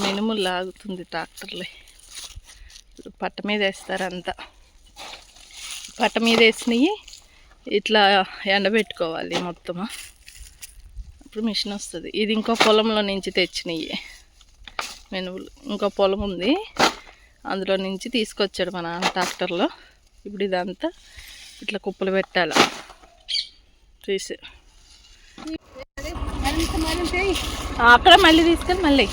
మినుములు లాగుతుంది ట్రాక్టర్లే. పట్ట మీద వేస్తారంతా. పట్ట మీద వేసినవి ఇట్లా ఎండబెట్టుకోవాలి మొత్తము. అప్పుడు మిషన్ వస్తుంది. ఇది ఇంకో పొలంలో నుంచి తెచ్చినవి మినుములు. ఇంకో పొలం ఉంది, అందులో నుంచి తీసుకొచ్చాడు మా నాన్న ట్రాక్టర్లో. ఇప్పుడు ఇదంతా ఇట్లా కుప్పలు పెట్టాలి తీసి. అక్కడ మళ్ళీ తీసుకెళ్ళి మళ్ళీ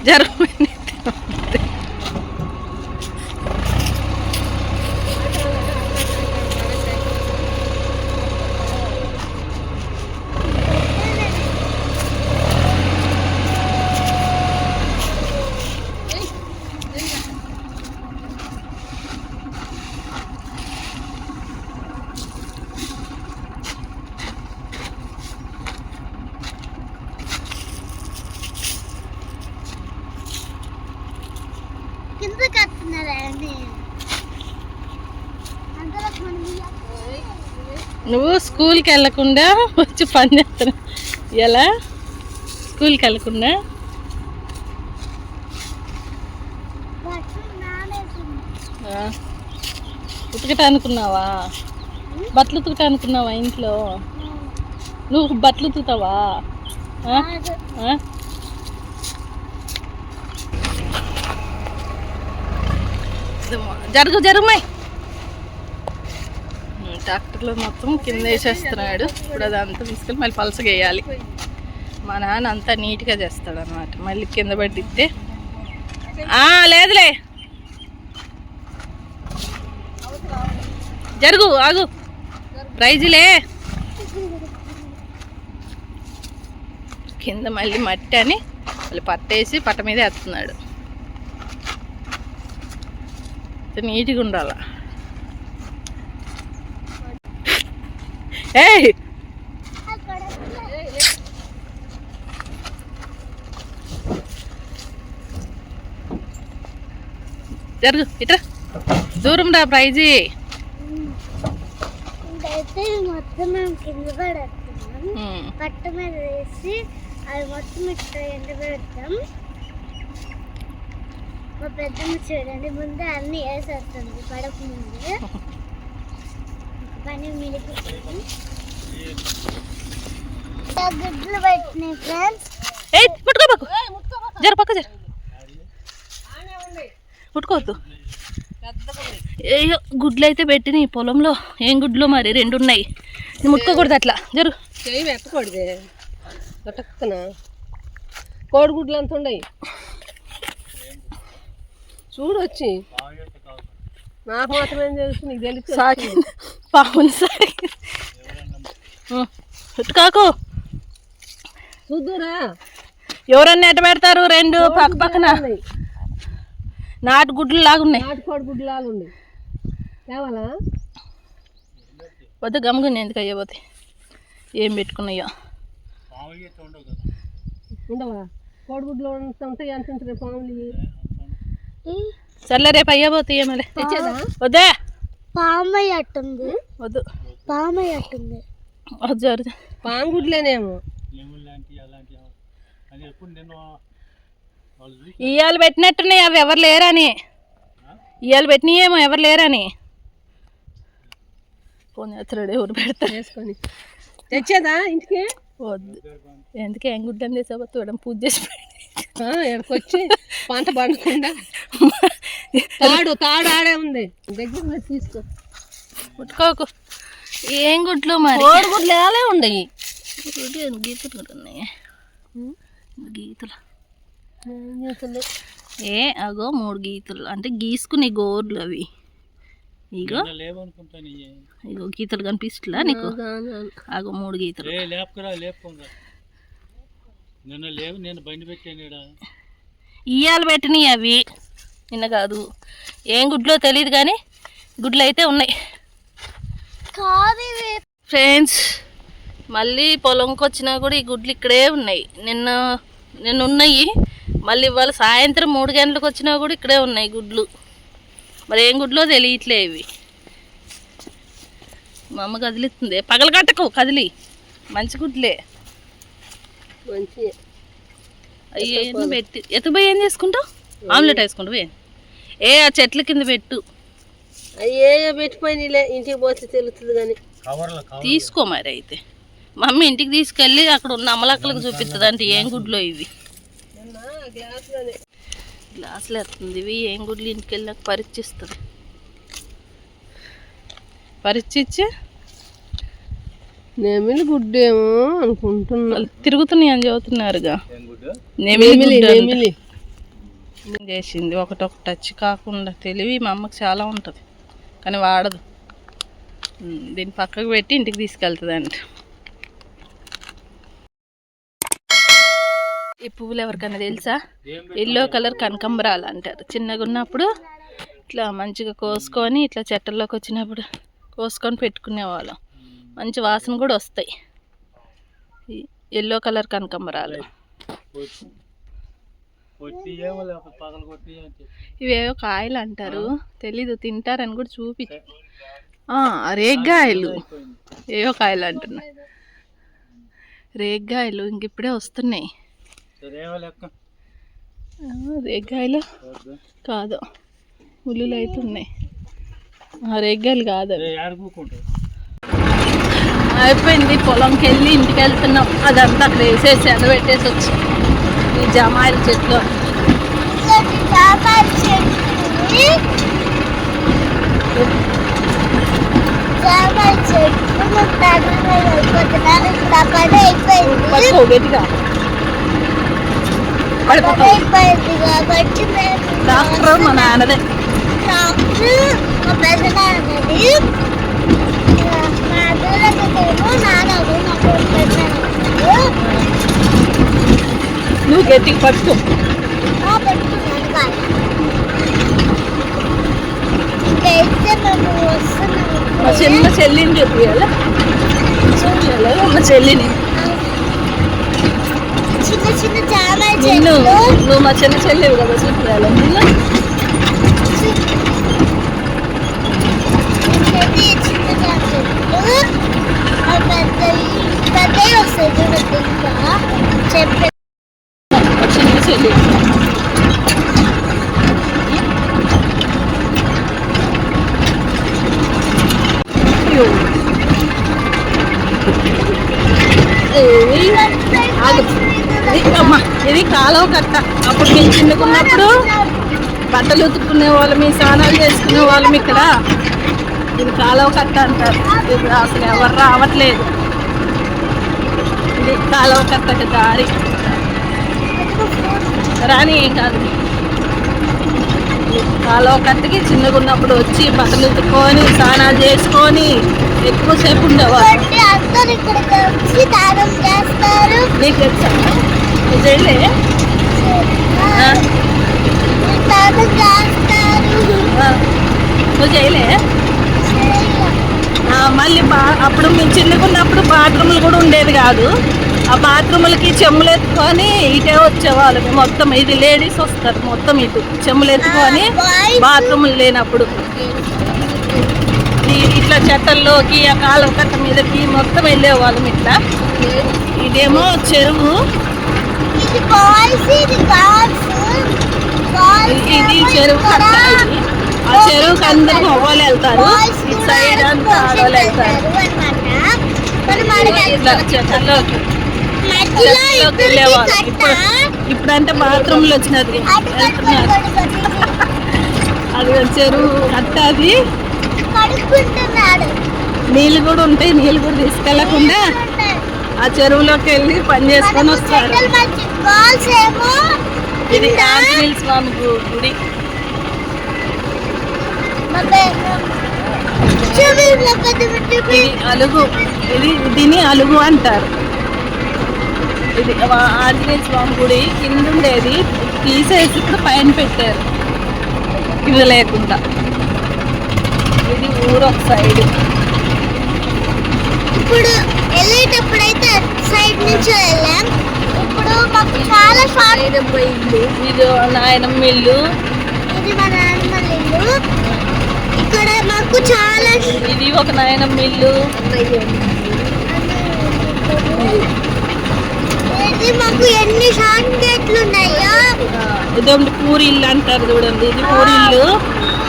జరుగుతుంది. నువ్వు స్కూల్కి వెళ్ళకుండా వచ్చి పని చేస్తున్నా. ఎలా స్కూల్కి వెళ్ళకుండా ఉతుకట అనుకున్నావా? బట్టలు ఉతుకట అనుకున్నావా? ఇంట్లో నువ్వు బట్టలు ఉతుకుతావా? జరుగు జరుగుమాయి. ట్రాక్టర్లో మొత్తం కింద వేసేస్తున్నాడు. ఇప్పుడు అదంతా తీసుకెళ్ళి మళ్ళీ పలసగా వేయాలి. మా నాన్న అంతా నీట్గా చేస్తాడు అన్నమాట. మళ్ళీ కింద పడితే లేదులే, జరుగు ఆగు ప్రైజులే. కింద మళ్ళీ మట్టి అని మళ్ళీ పట్టేసి పట్ట మీద వేస్తున్నాడు. నీట్గా ఉండాల. ఏయ్ జరుగు ఇట్రా, దూరం రా ప్రైజీ. మొత్తం మేము కింద పడేస్తున్నాం, పట్ట మీద వేసి అది మొత్తం ఇట్లా ఎండబెడతాం. మా పెద్దమ్మ చూడండి ముందు అన్ని వేసేస్తుంది పడక ముందు. పని మిలిపి గుడ్లు పెట్టినాయి ఫ్రెండ్స్. ముట్టుకోబాకు, జర పక్క జర ముట్టుకోవద్దు. ఏయో గుడ్లు అయితే పెట్టినాయి పొలంలో. ఏం గుడ్లు మరి? 2 ఉన్నాయి. ముట్టుకోకూడదు అట్లా. జరు చేయి ఎక్కకూడదే. పక్కన కోడిగుడ్లు అంత ఉన్నాయి చూడు. వచ్చి నాకు మాత్రమే తెలుసు, నీకు తెలుసు. పావుని సాగి చుట్టుకాకు చూద్దురా. ఎవరన్నా ఎట్ట పెడతారు? 2 పక్క పక్కన నాటు గుడ్లు లాగున్నాయి. నాటు కోడి గుడ్లు లాగున్నాయి. కావాలా? వద్దు గమ్ముగా ఎందుకు అయ్యబోతే ఏం పెట్టుకున్నాయో. ఉండవా? కోడిగుడ్లు ఉంటాయి అంటుంటారు పాములు. సర్లే రేపు అయ్యబోతే ఏమలే. తెచ్చేదా? వద్దే, పామయ్య అట్టుంది. వద్దు పామయ్య అట్టుంది. వద్దు. పాము గుడ్లేనేమో. ఇవాళ పెట్టినట్టున్నాయి అవి, ఎవరు లేరని. ఇవాళ పెట్టినాయేమో ఎవరు లేరని. పోనీ అతడు ఎవరు పెడతారు వేసుకొని. తెచ్చేదా ఇంటికి? వద్దు. ఎందుకే ఏం గుడ్డని చేసావో చూడడం పూజ చేసి వచ్చి పంట పండకుండా తాడు ఆడే ఉంది దగ్గర తీసుకో. ముట్టుకోకు. ఏం గుడ్లు మరి? కోడిగుడ్లు ఏలే ఉండయి. గీతలు కూడా ఉన్నాయి. గీతలు అగో 3 గీతలు అంటే గీసుకునే గోర్లు అవి. ఇగో ఇగో గీతలు కనిపిస్తులా నీకు? అగో 3 గీతలు. ఇయ్యాలు పెట్టినాయి అవి, నిన్న కాదు. ఏం గుడ్లో తెలియదు కానీ గుడ్లు అయితే ఉన్నాయి ఫ్రెండ్స్. మళ్ళీ పొలంకి వచ్చినా కూడా ఈ గుడ్లు ఇక్కడే ఉన్నాయి. నిన్న ఉన్నాయి. మళ్ళీ ఇవాళ సాయంత్రం 3 గంటలకు వచ్చినా కూడా ఇక్కడే ఉన్నాయి గుడ్లు. మరి ఏం గుడ్లో తెలియట్లే ఇవి. మా అమ్మ కదిలిస్తుంది. పగల కట్టకు కదిలి మంచి గుడ్లే మంచి అయ్యే పెట్టి ఎత్తుపోయి ఏం చేసుకుంటావు? ఆమ్లెట్ వేసుకుంటావు. ఏ ఆ చెట్ల కింద పెట్టు. అయ్యే పెట్టిపోయినలే, ఇంటికి పోతే తెలుస్తుంది కానీ తీసుకో మరి. అయితే మమ్మీ ఇంటికి తీసుకెళ్ళి అక్కడ ఉన్న అమ్మలక్కలకు చూపిస్తుంది. అంటే ఏం గుడ్లో ఇవి గ్లాసులు ఎత్తుంది. ఇవి ఏం గుడ్లు ఇంటికి వెళ్ళి నాకు పరీక్షిస్తుంది. పరీక్షించి నెమిలి గుడ్డేమో అనుకుంటున్నా. తిరుగుతున్నాయి అని చదువుతున్నారుగా. నెమిలి చేసింది ఒకటొక టచ్ కాకుండా. తెలివి మా అమ్మకి చాలా ఉంటుంది కానీ వాడదు. దీన్ని పక్కకు పెట్టి ఇంటికి తీసుకెళ్తుంది అంట. ఈ పువ్వులు ఎవరికైనా తెలుసా? ఎల్లో కలర్ కనకాంబరాలు అంటారు. చిన్నగా ఉన్నప్పుడు ఇట్లా మంచిగా కోసుకొని ఇట్లా చెట్టల్లోకి వచ్చినప్పుడు కోసుకొని పెట్టుకునేవాళ్ళం. మంచి వాసన కూడా వస్తాయి. ఎల్లో కలర్ కనకాంబరాలు. ఇవేవో కాయలు అంటారు, తెలీదు. తింటారని కూడా చూపి. రేగ్గాయలు ఏవో కాయలు అంటున్నా. రేగ్గాయలు ఇంక ఇప్పుడే వస్తున్నాయి. రేగ్గాయలు కాదు, ఉల్లులు అయితే ఉన్నాయి. రేగ్గాయలు కాదు. అయిపోయింది. పొలంకి వెళ్ళి ఇంటికి వెళ్తున్నాం. అదంతా అక్కడ వేసేసి ఎండబెట్టేసి వచ్చి ఈ జామాయిల చెట్లు గట్టిగా డాక్టర్ మా నాన్నదే. నువ్వు గట్టిగా పట్టుకో. మా చిన్న చెల్లిని చెప్పాలా? మా చెల్లిని నువ్వు మా చిన్న చెల్లివి కదా చూపించాలి. చిన్న చెల్లి ఇది కాలువ కట్ట. అప్పుడు మేము చిన్నకున్నప్పుడు బట్టలు ఉతుక్కునే వాళ్ళం, మీ స్నానాలు చేసుకునే వాళ్ళం. ఇక్కడ ఇది కాలువ కట్ట అంటారు. ఇది అసలు ఎవరు రావట్లేదు. ఇది కాలువ కట్ట దారి. రాని ఏం కాదు. కాలువ కట్టకి చిన్నగా ఉన్నప్పుడు వచ్చి బట్టలు ఉతుక్కొని స్నానాలు చేసుకొని ఎక్కువసేపు ఉండేవాళ్ళు. నీకు తెలుసా? నువ్వు చేయలే? నువ్వు చేయలే? మళ్ళీ అప్పుడు మేము చిన్నకున్నప్పుడు బాత్రూములు కూడా ఉండేది కాదు. ఆ బాత్రూములకి చెమ్ములు ఎత్తుకొని ఇటే వచ్చేవాళ్ళు. మొత్తం ఇది లేడీస్ వస్తారు మొత్తం ఇటు చెమ్ములు ఎత్తుకొని బాత్రూములు లేనప్పుడు ఇట్లా చెట్టల్లోకి ఆ కాలువ కట్ట మీదకి మొత్తం వెళ్ళేవాళ్ళం. ఇట్లా ఇదేమో చెరువు, ఇది చెరువు కట్ట. ఆ చెరువుకి అందరూ మగవాళ్ళు వెళ్తారు, ఇటు సైడ్ అంతా ఆడవాళ్ళు వెళ్తారు. ఇట్లా చెట్టల్లోకి వెళ్ళేవాళ్ళు. ఇప్పుడంటే బాత్రూమ్లు వచ్చినది వెళ్తున్నారు. అది చెరువు కట్ట. అది నీళ్ళు కూడా ఉంటాయి. నీళ్ళు కూడా తీసుకెళ్లకుండా ఆ చెరువులోకి వెళ్ళి పని చేసుకొని వస్తారు. ఇది ఆంజనేయ స్వామి గుడి. ఇది అలుగు. దీన్ని అలుగు అంటారు. ఇది ఆంజనేయ స్వామి గుడి కింద ఉండేది, తీసేసి ఇప్పుడు పైన పెట్టారు కింద లేకుండా. ఇది ఊరు ఒక సైడ్. ఇప్పుడు వెళ్ళేటప్పుడు అయితే సైడ్ నుంచి వెళ్ళాం. ఇప్పుడు మాకు చాలా ఇల్లు. ఇది నాయనమ్మ ఇల్లు. ఇది మా నాన్నమ్మ ఇల్లు. ఇక్కడ మాకు చాలా ఇది ఒక నాయనమ్మ ఇల్లు. ఇది మాకు ఎన్ని షార్ట్ గేట్లు ఉన్నాయో. ఇదొకటి పూరి ఇల్లు అంటారు చూడండి, ఇది పూరి ఇల్లు.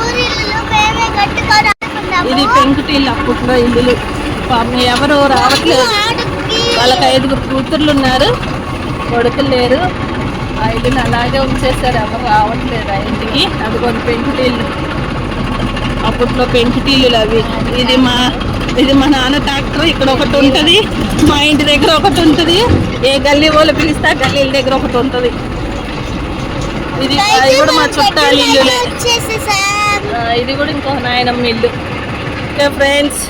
ఊరిలో మేమే కట్టుకొని ఆడుకున్నాము. ఇది పెంకుటిల్లు, అప్పట్లో ఇల్లులు. పాపం ఎవరు రావట్లేదు, వాళ్ళకి 5 కూతుర్లు ఉన్నారు, కొడుకులు లేరు. ఆ ఇల్లుని అలాగే ఉంచేస్తారు, ఎవరు రావట్లేదు ఆ ఇంటికి. అది కొన్ని పెంకుటిల్లు, అప్పట్లో పెంకుటిల్లులు అవి. ఇది మా నాన్న ట్రాక్టర్, ఇక్కడ ఒకటి ఉంటుంది, మా ఇంటి దగ్గర ఒకటి ఉంటుంది. ఏ గల్లీ వాళ్ళు పిలిస్తే ఆ గల్లీల దగ్గర ఒకటి ఉంటుంది. ఇది కూడా మా చుట్టాల ఇల్లులే. ఇది కూడా ఇంకొక నాయనమ్మ ఇల్లు. Okay friends,